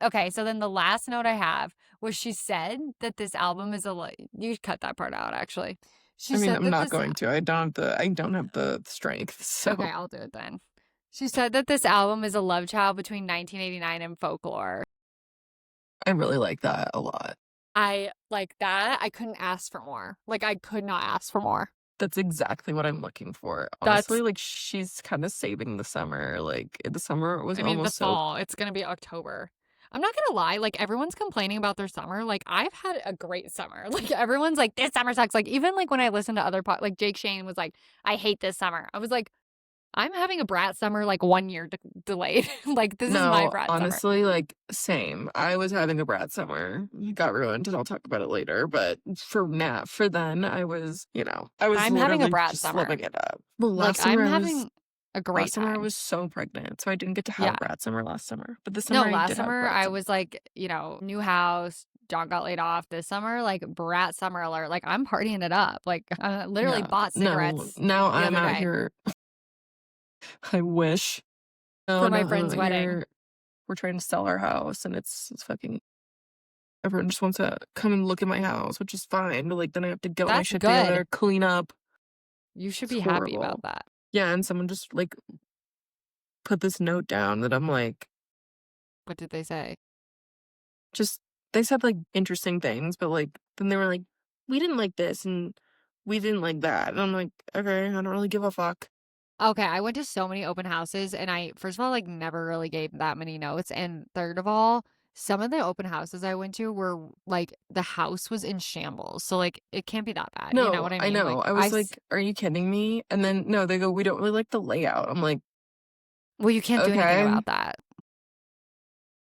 [SPEAKER 2] Okay, so then the last note I have was she said that this album is you cut that part out actually. She
[SPEAKER 1] I mean,
[SPEAKER 2] said
[SPEAKER 1] I'm
[SPEAKER 2] that
[SPEAKER 1] not
[SPEAKER 2] this
[SPEAKER 1] going to. I don't have the strength. So
[SPEAKER 2] Okay, I'll do it then. She said that this album is a love child between 1989 and Folklore.
[SPEAKER 1] I really like that a lot.
[SPEAKER 2] I like that. I couldn't ask for more. Like, I could not ask for more.
[SPEAKER 1] That's exactly what I'm looking for. Honestly, like she's kind of saving the summer. Like the summer was
[SPEAKER 2] I mean, the
[SPEAKER 1] almost so.
[SPEAKER 2] fall. It's gonna be October. I'm not gonna lie. Like, everyone's complaining about their summer. Like, I've had a great summer. Like, everyone's like, this summer sucks. Like, even like when I listen to other like Jake Shane was like, I hate this summer. I was like, I'm having a brat summer like 1 year delayed. Like, this is my brat summer.
[SPEAKER 1] Honestly, like same. I was having a brat summer. It got ruined, and I'll talk about it later. But for then, I was,
[SPEAKER 2] I'm having a
[SPEAKER 1] literally
[SPEAKER 2] brat
[SPEAKER 1] just
[SPEAKER 2] summer.
[SPEAKER 1] living it up. Well,
[SPEAKER 2] Like,
[SPEAKER 1] summer
[SPEAKER 2] I'm having a great
[SPEAKER 1] last summer I
[SPEAKER 2] time.
[SPEAKER 1] was so pregnant, so I didn't get to have
[SPEAKER 2] Yeah.
[SPEAKER 1] a brat summer last summer. But this summer,
[SPEAKER 2] No,
[SPEAKER 1] I
[SPEAKER 2] last
[SPEAKER 1] did have
[SPEAKER 2] summer
[SPEAKER 1] brat
[SPEAKER 2] I
[SPEAKER 1] summer.
[SPEAKER 2] was like, new house. John got laid off this summer. Like, brat summer alert. Like, I'm partying it up. Like, I literally bought cigarettes
[SPEAKER 1] No, I'm
[SPEAKER 2] other
[SPEAKER 1] out
[SPEAKER 2] day.
[SPEAKER 1] here. I wish. No,
[SPEAKER 2] for my
[SPEAKER 1] no,
[SPEAKER 2] friend's
[SPEAKER 1] I'm out
[SPEAKER 2] wedding.
[SPEAKER 1] here. We're trying to sell our house, and it's fucking. Everyone just wants to come and look at my house, which is fine. But like, then I have to get my
[SPEAKER 2] That's
[SPEAKER 1] shit
[SPEAKER 2] good.
[SPEAKER 1] together, clean up.
[SPEAKER 2] You should
[SPEAKER 1] It's
[SPEAKER 2] be happy
[SPEAKER 1] horrible.
[SPEAKER 2] about that.
[SPEAKER 1] Yeah, and someone just like put this note down that I'm like,
[SPEAKER 2] What did they say?
[SPEAKER 1] just they said like interesting things, but like then they were like, we didn't like this and we didn't like that, and I'm like, okay, I don't really give a fuck.
[SPEAKER 2] Okay, I went to so many open houses, and I, first of all, like, never really gave that many notes. And third of all, some of the open houses I went to were like, the house was in shambles. So, like, it can't be that bad. You know
[SPEAKER 1] No,
[SPEAKER 2] what I
[SPEAKER 1] I
[SPEAKER 2] mean?
[SPEAKER 1] know.
[SPEAKER 2] Like,
[SPEAKER 1] I was like, are you kidding me? And then no, they go, we don't really like the layout. I'm like,
[SPEAKER 2] well, you can't do anything
[SPEAKER 1] okay.
[SPEAKER 2] about that.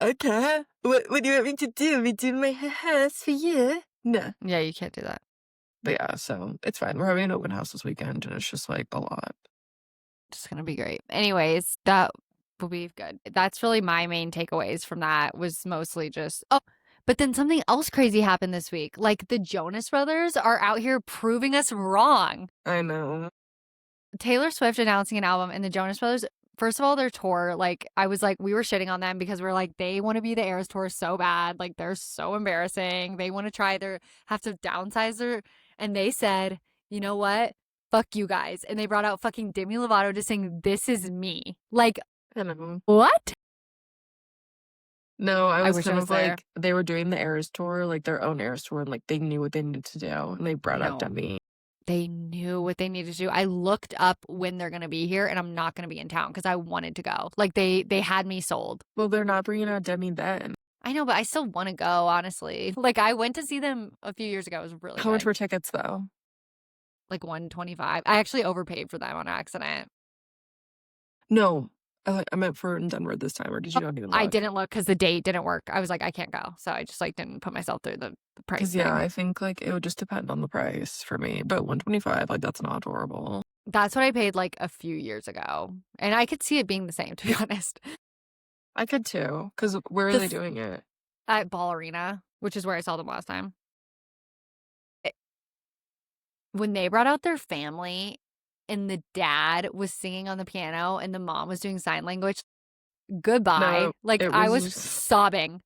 [SPEAKER 1] Okay. What do you want me to do? We do my house for you? No.
[SPEAKER 2] Yeah, you can't do that.
[SPEAKER 1] But yeah, so it's fine. We're having an open house this weekend, and it's just like a lot.
[SPEAKER 2] It's gonna be great. Anyways, that will be good. That's really my main takeaways from that, was mostly just, But then something else crazy happened this week. Like the Jonas Brothers are out here proving us wrong.
[SPEAKER 1] I know.
[SPEAKER 2] Taylor Swift announcing an album and the Jonas Brothers, first of all, their tour, like I was like, we were shitting on them because we're like, they want to be the Eras Tour so bad. Like they're so embarrassing. They want to have to downsize and they said, you know what? Fuck you guys. And they brought out fucking Demi Lovato to sing This Is Me. Like,
[SPEAKER 1] I know.
[SPEAKER 2] what?
[SPEAKER 1] No, I
[SPEAKER 2] I
[SPEAKER 1] was
[SPEAKER 2] wish I
[SPEAKER 1] kind
[SPEAKER 2] was
[SPEAKER 1] of
[SPEAKER 2] there.
[SPEAKER 1] like, they were doing the Eras tour, like their own Eras tour, and like they knew what they needed to do, and they brought out
[SPEAKER 2] No.
[SPEAKER 1] Demi.
[SPEAKER 2] They knew what they needed to do. I looked up when they're going to be here and I'm not going to be in town because I wanted to go. Like they had me sold.
[SPEAKER 1] Well, they're not bringing out Demi then.
[SPEAKER 2] I know, but I still want to go, honestly. Like I went to see them a few years ago. It was really
[SPEAKER 1] How much
[SPEAKER 2] good.
[SPEAKER 1] were tickets though?
[SPEAKER 2] Like $125. I actually overpaid for them on accident.
[SPEAKER 1] No, I meant for in Denver this time, or did you not even look?
[SPEAKER 2] I didn't look because the date didn't work. I was like, I can't go. So I just like didn't put myself through the price
[SPEAKER 1] Because
[SPEAKER 2] thing.
[SPEAKER 1] yeah, I think like it would just depend on the price for me. But 125, like that's not horrible.
[SPEAKER 2] That's what I paid like a few years ago. And I could see it being the same, to be honest.
[SPEAKER 1] I could too. Because where are they doing it?
[SPEAKER 2] At Ball Arena, which is where I saw them last time. When they brought out their family and the dad was singing on the piano and the mom was doing sign language, goodbye.
[SPEAKER 1] No,
[SPEAKER 2] like I was sobbing.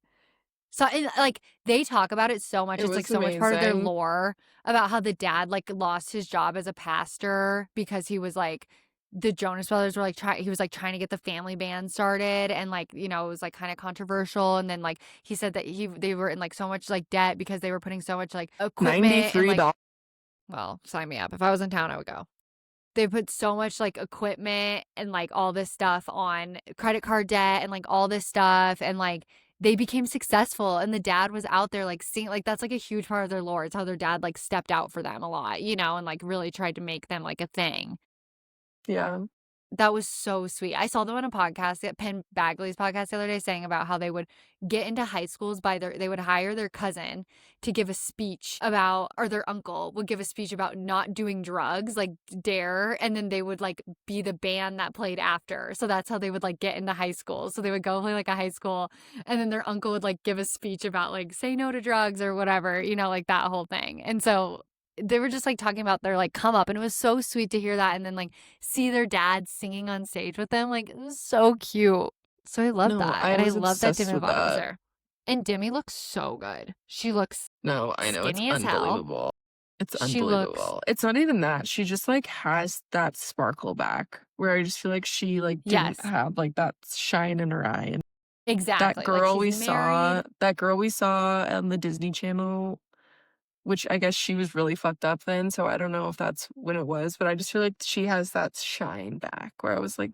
[SPEAKER 2] So and, like they talk about it so much. It's like so much part of their lore about how the dad like lost his job as a pastor because he was like the Jonas Brothers were like he was like trying to get the family band started and like you know it was like kind of controversial and then like he said that they were in like so much like debt because they were putting so much like equipment
[SPEAKER 1] $93.
[SPEAKER 2] and, like, well, sign me up. If I was in town, I would go. They put so much like equipment and like all this stuff on credit card debt and like all this stuff and like they became successful and the dad was out there like seeing like that's like a huge part of their lore. It's how their dad like stepped out for them a lot, you know, and like really tried to make them like a thing.
[SPEAKER 1] Yeah.
[SPEAKER 2] That was so sweet. I saw them on a podcast, Penn Bagley's podcast the other day, saying about how they would get into high schools they would hire their cousin to give a speech about, or their uncle would give a speech about not doing drugs, like Dare, and then they would like be the band that played after. So that's how they would like get into high school. So they would go play like a high school, and then their uncle would like give a speech about like say no to drugs or whatever, you know, like that whole thing. And so they were just like talking about their like come up and it was so sweet to hear that and then like see their dad singing on stage with them. Like it was so cute. So I love that. And I love that Demi Lovato was there. And Demi looks so good. She looks
[SPEAKER 1] I know it's unbelievable.
[SPEAKER 2] Hell.
[SPEAKER 1] It's unbelievable. It's not even that. She just like has that sparkle back where I just feel like she like didn't have like that shine in her eye. And
[SPEAKER 2] exactly.
[SPEAKER 1] That girl we saw on the Disney Channel, which I guess she was really fucked up then, so I don't know if that's when it was, but I just feel like she has that shine back where I was like,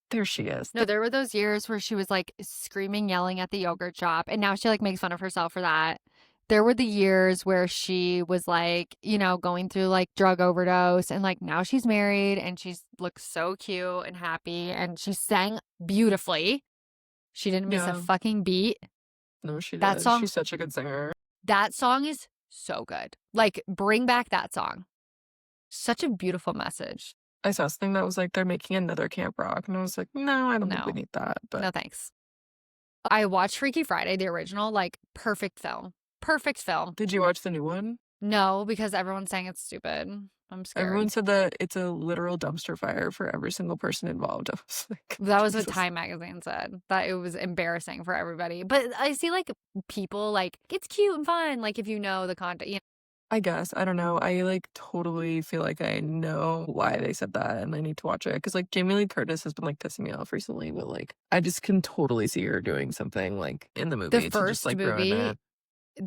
[SPEAKER 1] there she is.
[SPEAKER 2] No, there were those years where she was like screaming, yelling at the yogurt shop, and now she like makes fun of herself for that. There were the years where she was like, you know, going through like drug overdose, and like now she's married and she looks so cute and happy, and she sang beautifully. She didn't miss a fucking beat.
[SPEAKER 1] No, she did. She's such a good singer.
[SPEAKER 2] That song is so good. Like, bring back that song. Such a beautiful message.
[SPEAKER 1] I saw something that was like, they're making another Camp Rock. And I was like, no, I don't think we need that. But
[SPEAKER 2] no, thanks. I watched Freaky Friday, the original, like, perfect film. Perfect film.
[SPEAKER 1] Did you watch the new one?
[SPEAKER 2] No, because everyone's saying it's stupid. I'm scared.
[SPEAKER 1] Everyone said that it's a literal dumpster fire for every single person involved. I was like,
[SPEAKER 2] that was what Time Magazine said, that it was embarrassing for everybody. But I see like people like, it's cute and fun, like if you know the content. You know?
[SPEAKER 1] I guess. I don't know. I like totally feel like I know why they said that and I need to watch it. Because like Jamie Lee Curtis has been like pissing me off recently. But like I just can totally see her doing something like in the movie.
[SPEAKER 2] The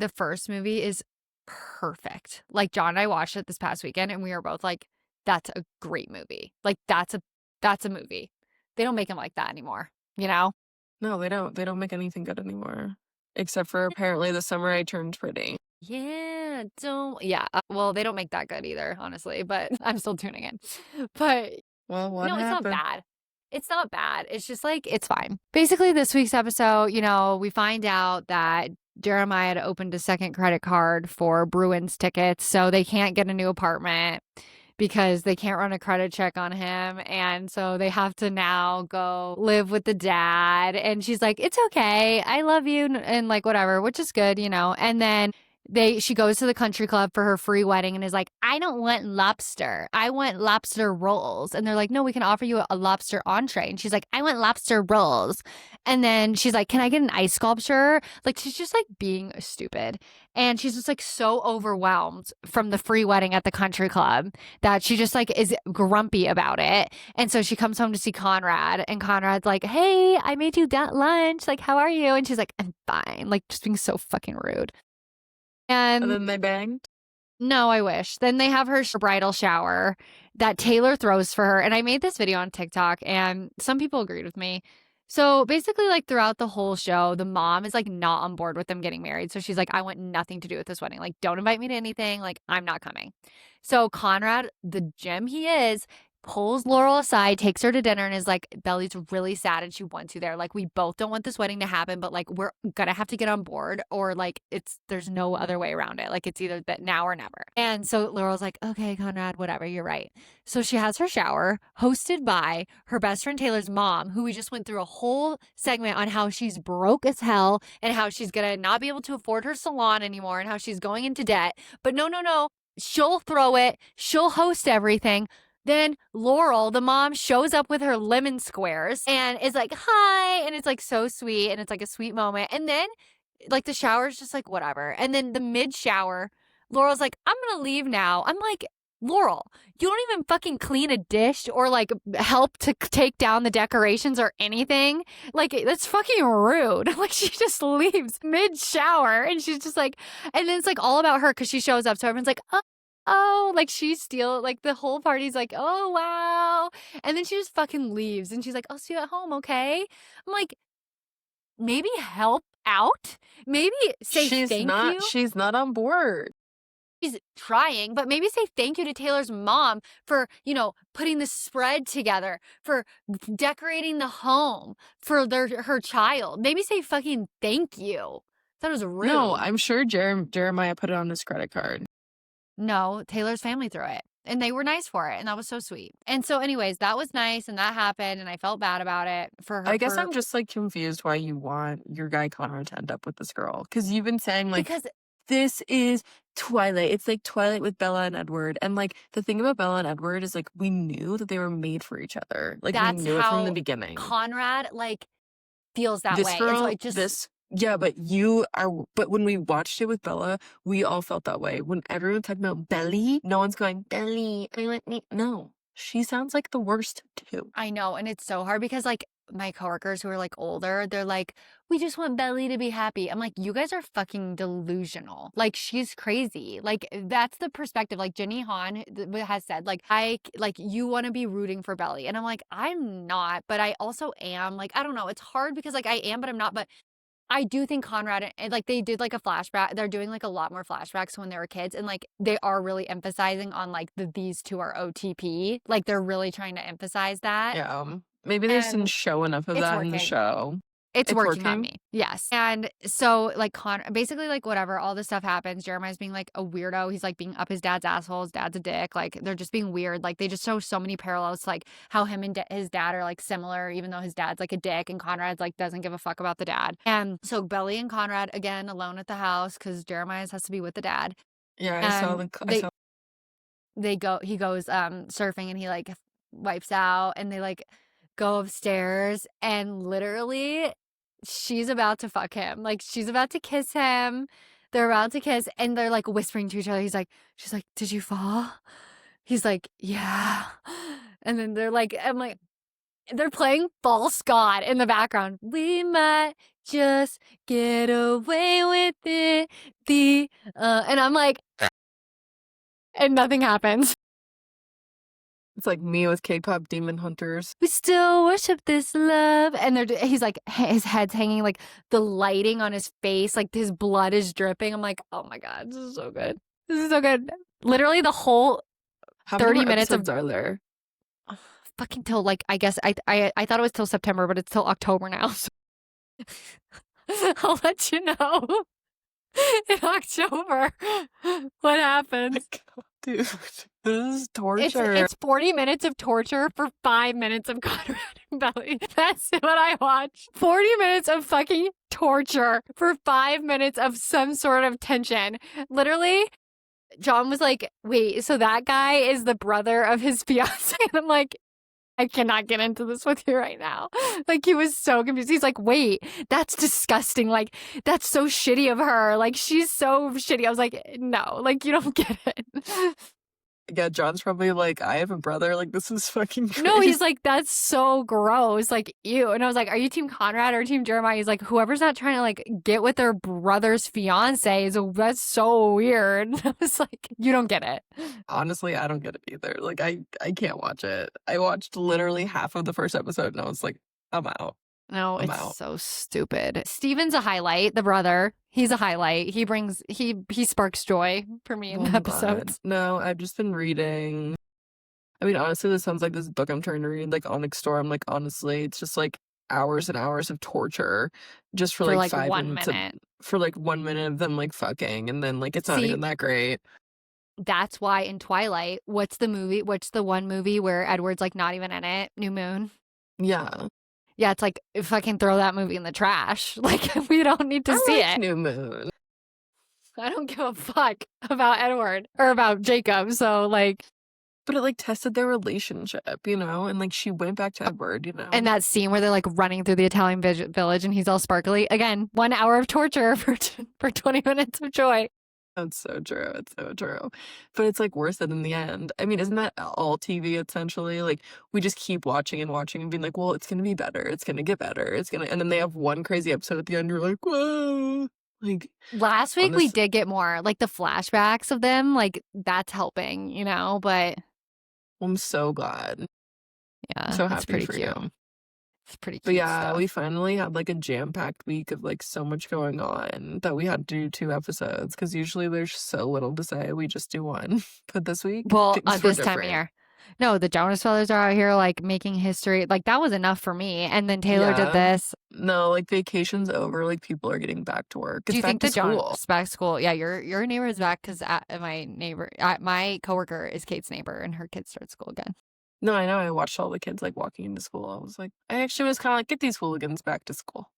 [SPEAKER 2] first movie is perfect. Like John and I watched it this past weekend and we were both like, that's a great movie. Like that's a movie. They don't make them like that anymore, you know?
[SPEAKER 1] No, they don't. They don't make anything good anymore. Except for apparently The Summer I Turned Pretty.
[SPEAKER 2] Yeah, well, they don't make that good either, honestly, but I'm still tuning in. But
[SPEAKER 1] well, what happened?
[SPEAKER 2] It's not bad. It's not bad. It's just like, it's fine. Basically, this week's episode, you know, we find out that Jeremiah had opened a second credit card for Bruins tickets, so they can't get a new apartment because they can't run a credit check on him. And so they have to now go live with the dad. And she's like, it's okay. I love you. And like, whatever, which is good, you know. And then she goes to the country club for her free wedding and is like, I don't want lobster. I want lobster rolls. And they're like, no, we can offer you a lobster entree. And she's like, I want lobster rolls. And then she's like, can I get an ice sculpture? Like, she's just like being stupid. And she's just like so overwhelmed from the free wedding at the country club that she just like is grumpy about it. And so she comes home to see Conrad, and Conrad's like, hey, I made you that lunch. Like, how are you? And she's like, I'm fine. Like, just being so fucking rude.
[SPEAKER 1] And
[SPEAKER 2] And
[SPEAKER 1] then they banged.
[SPEAKER 2] no, I wish. Then they have her bridal shower that Taylor throws for her. And I made this video on TikTok and some people agreed with me. So basically, like throughout the whole show, the mom is like not on board with them getting married. So she's like, I want nothing to do with this wedding. Like, don't invite me to anything. Like, I'm not coming. So Conrad, the gem he is, pulls Laurel aside, takes her to dinner, and is like, Belly's really sad and she wants you there. Like, we both don't want this wedding to happen, but like, we're gonna have to get on board, or like, there's no other way around it. Like, it's either that now or never. And so Laurel's like, okay, Conrad, whatever, you're right. So she has her shower hosted by her best friend Taylor's mom, who we just went through a whole segment on how she's broke as hell and how she's gonna not be able to afford her salon anymore and how she's going into debt. But no. She'll throw it. She'll host everything. Then Laurel, the mom, shows up with her lemon squares and is like, hi. And it's like so sweet. And it's like a sweet moment. And then like the shower's just like whatever. And then the mid shower, Laurel's like, I'm going to leave now. I'm like, Laurel, you don't even fucking clean a dish or like help to take down the decorations or anything. Like, that's fucking rude. Like, she just leaves mid shower and she's just like, and then it's like all about her because she shows up. So everyone's like, oh, like she like the whole party's like, oh, wow. And then she just fucking leaves and she's like, I'll see you at home, okay? I'm like, maybe help out? Maybe say thank you?
[SPEAKER 1] She's not on board.
[SPEAKER 2] She's trying, but maybe say thank you to Taylor's mom for, you know, putting the spread together, for decorating the home for her child. Maybe say fucking thank you. That was rude.
[SPEAKER 1] No, I'm sure Jeremiah put it on his credit card.
[SPEAKER 2] No, Taylor's family threw it. And they were nice for it. And that was so sweet. And so anyways, that was nice. And that happened. And I felt bad about it for her.
[SPEAKER 1] I guess I'm just like confused why you want your guy Connor to end up with this girl. Because you've been saying like, because this is Twilight. It's like Twilight with Bella and Edward. And like the thing about Bella and Edward is like we knew that they were made for each other. Like we knew it from the beginning.
[SPEAKER 2] Conrad like feels that
[SPEAKER 1] this
[SPEAKER 2] way.
[SPEAKER 1] Girl,
[SPEAKER 2] and so
[SPEAKER 1] yeah, but when we watched it with Bella, we all felt that way. When everyone's talking about Belly, no one's going, Belly, I want me. No, she sounds like the worst too.
[SPEAKER 2] I know. And it's so hard because like my coworkers who are like older, they're like, we just want Belly to be happy. I'm like, you guys are fucking delusional. Like, she's crazy. Like, that's the perspective. Like, Jenny Han has said, like, you want to be rooting for Belly. And I'm like, I'm not, but I also am. Like, I don't know. It's hard because like I am, but I'm not. But I do think Conrad, and like they did like a flashback. They're doing like a lot more flashbacks when they were kids. And like they are really emphasizing on like these two are OTP. Like they're really trying to emphasize that.
[SPEAKER 1] Yeah. Maybe they didn't show enough of that in the show.
[SPEAKER 2] It's working on me. Yes. And so like basically like whatever, all this stuff happens. Jeremiah's being like a weirdo. He's like being up his dad's asshole. His dad's a dick. Like they're just being weird. Like they just show so many parallels to like how him and his dad are like similar, even though his dad's like a dick and Conrad's like doesn't give a fuck about the dad. And so Belly and Conrad again alone at the house because Jeremiah has to be with the dad.
[SPEAKER 1] Yeah, I saw
[SPEAKER 2] he goes surfing and he like wipes out and they like go upstairs and literally she's about to fuck him. Like she's about to kiss him. They're about to kiss and they're like whispering to each other. She's like, did you fall? He's like, yeah. And then they're like, they're playing False God in the background. We might just get away with it. And I'm like, and nothing happens.
[SPEAKER 1] It's like me with K-pop demon hunters.
[SPEAKER 2] We still worship this love. And he's like, his head's hanging, like the lighting on his face, like his blood is dripping. I'm like, oh my God, this is so good. This is so good. Literally the whole
[SPEAKER 1] How
[SPEAKER 2] 30
[SPEAKER 1] many
[SPEAKER 2] minutes
[SPEAKER 1] episodes are there?
[SPEAKER 2] Fucking till like, I guess I thought it was till September, but it's till October now. So I'll let you know in October what happens.
[SPEAKER 1] Dude, this is torture.
[SPEAKER 2] It's 40 minutes of torture for 5 minutes of Conrad and Belly. That's what I watch. 40 minutes of fucking torture for 5 minutes of some sort of tension. Literally, John was like, wait, so that guy is the brother of his fiance? And I'm like, I cannot get into this with you right now. Like, he was so confused. He's like, wait, that's disgusting. Like, that's so shitty of her. Like, she's so shitty. I was like, no, like, you don't get it.
[SPEAKER 1] Yeah, John's probably like, I have a brother. Like, this is fucking crazy.
[SPEAKER 2] No, he's like, that's so gross. Like, ew. And I was like, are you team Conrad or team Jeremiah? He's like, whoever's not trying to like get with their brother's fiance is that's so weird. I was like, you don't get it.
[SPEAKER 1] Honestly, I don't get it either. Like, I can't watch it. I watched literally half of the first episode and I was like, I'm out.
[SPEAKER 2] No,
[SPEAKER 1] I'm
[SPEAKER 2] it's
[SPEAKER 1] out.
[SPEAKER 2] so stupid. Steven's a highlight, the brother. He's a highlight. He sparks joy for me in the episodes.
[SPEAKER 1] No, I've just been reading. I mean, honestly, this sounds like this book I'm trying to read, like Onyx Storm. Like, honestly, it's just like hours and hours of torture just for like 5
[SPEAKER 2] 1
[SPEAKER 1] minutes.
[SPEAKER 2] minute.
[SPEAKER 1] For like 1 minute of them like fucking, and then like it's not even that great.
[SPEAKER 2] That's why in Twilight, what's the one movie where Edward's like not even in it? New Moon.
[SPEAKER 1] Yeah.
[SPEAKER 2] Yeah, it's like, if I can throw that movie in the trash. Like, we don't need to see it.
[SPEAKER 1] New Moon.
[SPEAKER 2] I don't give a fuck about Edward or about Jacob. So, like.
[SPEAKER 1] But it, like, tested their relationship, you know? And, like, she went back to Edward, you know?
[SPEAKER 2] And that scene where they're, like, running through the Italian village and he's all sparkly. Again, 1 hour of torture for 20 minutes of joy.
[SPEAKER 1] That's so true. It's so true. But it's like worth it in the end. I mean, isn't that all TV essentially? Like, we just keep watching and watching and being like, well, it's going to be better. It's going to get better. And then they have one crazy episode at the end. You're like, whoa. Like,
[SPEAKER 2] last week we did get more, like the flashbacks of them. Like, that's helping, you know, but.
[SPEAKER 1] I'm so glad.
[SPEAKER 2] Yeah.
[SPEAKER 1] I'm so happy
[SPEAKER 2] it's pretty
[SPEAKER 1] for
[SPEAKER 2] cute.
[SPEAKER 1] you.
[SPEAKER 2] It's pretty cute.
[SPEAKER 1] But yeah,
[SPEAKER 2] stuff.
[SPEAKER 1] we finally had like a jam-packed week of like so much going on that we had to do 2 episodes because usually there's so little to say. We just do one. But this week,
[SPEAKER 2] well, this time of year. No, the Jonas Brothers are out here like making history. Like, that was enough for me. And then Taylor did this.
[SPEAKER 1] No, like vacation's over. Like, people are getting back to work.
[SPEAKER 2] Do you think the Jonas back to school? Yeah, your neighbor is back because my coworker is Kate's neighbor, and her kids start school again.
[SPEAKER 1] No, I know. I watched all the kids like walking into school. I was like, I actually was kind of like, get these hooligans back to school.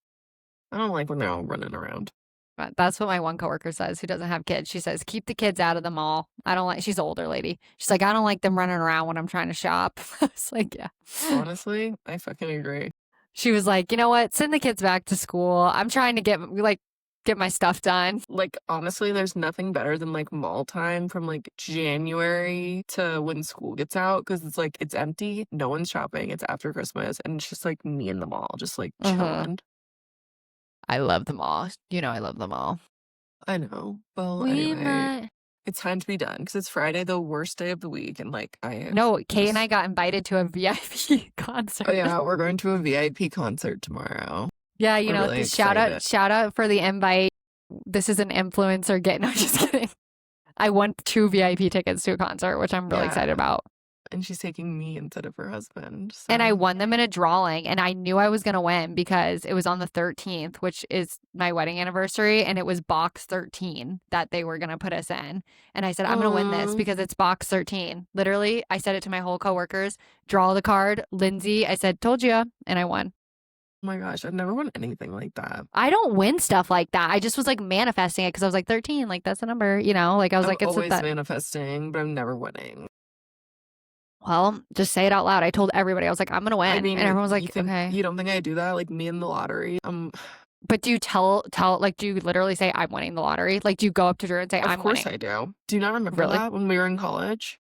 [SPEAKER 1] I don't like when they're all running around.
[SPEAKER 2] But that's what my one coworker says, who doesn't have kids. She says, keep the kids out of the mall. I don't like, she's an older lady. She's like, I don't like them running around when I'm trying to shop. I was like, yeah.
[SPEAKER 1] Honestly, I fucking agree.
[SPEAKER 2] She was like, you know what? Send the kids back to school. I'm trying to get my stuff done.
[SPEAKER 1] Like, honestly, there's nothing better than like mall time from like January to when school gets out because it's like it's empty, no one's shopping, it's after Christmas, and it's just like me in the mall, just like chilling.
[SPEAKER 2] I love them all. You know, I love them all.
[SPEAKER 1] I know. Well, anyway, it's time to be done because it's Friday, the worst day of the week, and like
[SPEAKER 2] Kate and I got invited to a VIP concert.
[SPEAKER 1] Oh yeah, we're going to a VIP concert tomorrow.
[SPEAKER 2] Yeah, you know, really shout out for the invite. This is an influencer getting. I'm just kidding. I won 2 VIP tickets to a concert, which I'm really excited about.
[SPEAKER 1] And she's taking me instead of her husband. So.
[SPEAKER 2] And I won them in a drawing, and I knew I was going to win because it was on the 13th, which is my wedding anniversary, and it was box 13 that they were going to put us in. And I said, I'm going to win this because it's box 13. Literally, I said it to my whole coworkers, draw the card, Lindsay, I said, told you, and I won.
[SPEAKER 1] Oh my gosh, I've never won anything like that.
[SPEAKER 2] I don't win stuff like that. I just was like manifesting it because I was like 13, like that's a number, you know? Like I was like, it's
[SPEAKER 1] always manifesting, but I'm never winning.
[SPEAKER 2] Well, just say it out loud. I told everybody. I was like, I'm going to win. I mean, and everyone was like, okay.
[SPEAKER 1] You don't think I do that? Like me in the lottery?
[SPEAKER 2] But do you do you literally say, I'm winning the lottery? Like, do you go up to Drew and say, I'm winning?
[SPEAKER 1] Of course I do. Do you not remember that when we were in college?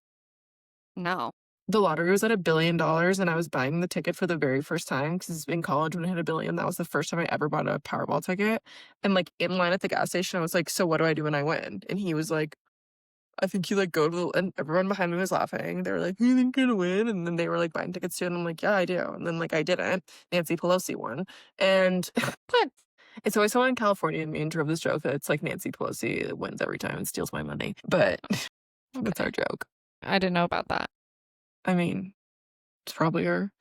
[SPEAKER 2] No.
[SPEAKER 1] The lottery was at $1 billion, and I was buying the ticket for the very first time because in college when it hit $1 billion, that was the first time I ever bought a Powerball ticket. And like in line at the gas station, I was like, so what do I do when I win? And he was like, I think you like go to and everyone behind me was laughing. They were like, you think you're gonna win? And then they were like buying tickets too. And I'm like, yeah, I do. And then like I didn't. Nancy Pelosi won. And but it's always someone in California and me and drove this joke that it's like Nancy Pelosi wins every time and steals my money. But that's our joke.
[SPEAKER 2] I didn't know about that.
[SPEAKER 1] I mean, it's probably her.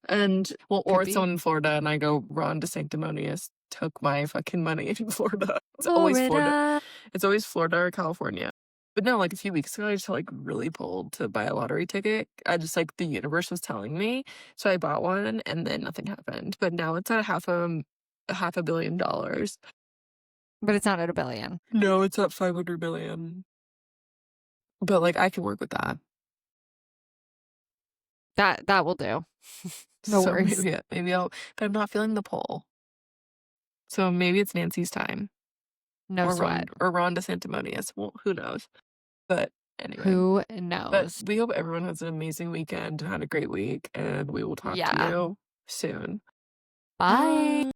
[SPEAKER 1] And or it's someone in Florida and I go, Ron DeSanctimonious took my fucking money in Florida. It's always Florida. It's always Florida or California. But no, like, a few weeks ago, I just felt, like, really pulled to buy a lottery ticket. I just like, the universe was telling me, so I bought one, and then nothing happened. But now it's at half a billion dollars.
[SPEAKER 2] But it's not at a billion.
[SPEAKER 1] No, it's at 500 million. But, like, I can work with that.
[SPEAKER 2] That will do. No
[SPEAKER 1] So
[SPEAKER 2] worries.
[SPEAKER 1] maybe I'll but I'm not feeling the pull. So maybe it's Nancy's time
[SPEAKER 2] No sweat.
[SPEAKER 1] Or Ron DeSantimonious. Well, who knows? But anyway.
[SPEAKER 2] Who
[SPEAKER 1] But
[SPEAKER 2] knows?
[SPEAKER 1] we hope everyone has an amazing weekend and had a great week, and we will talk to
[SPEAKER 2] Yeah.
[SPEAKER 1] you soon.
[SPEAKER 2] Bye.
[SPEAKER 1] Bye.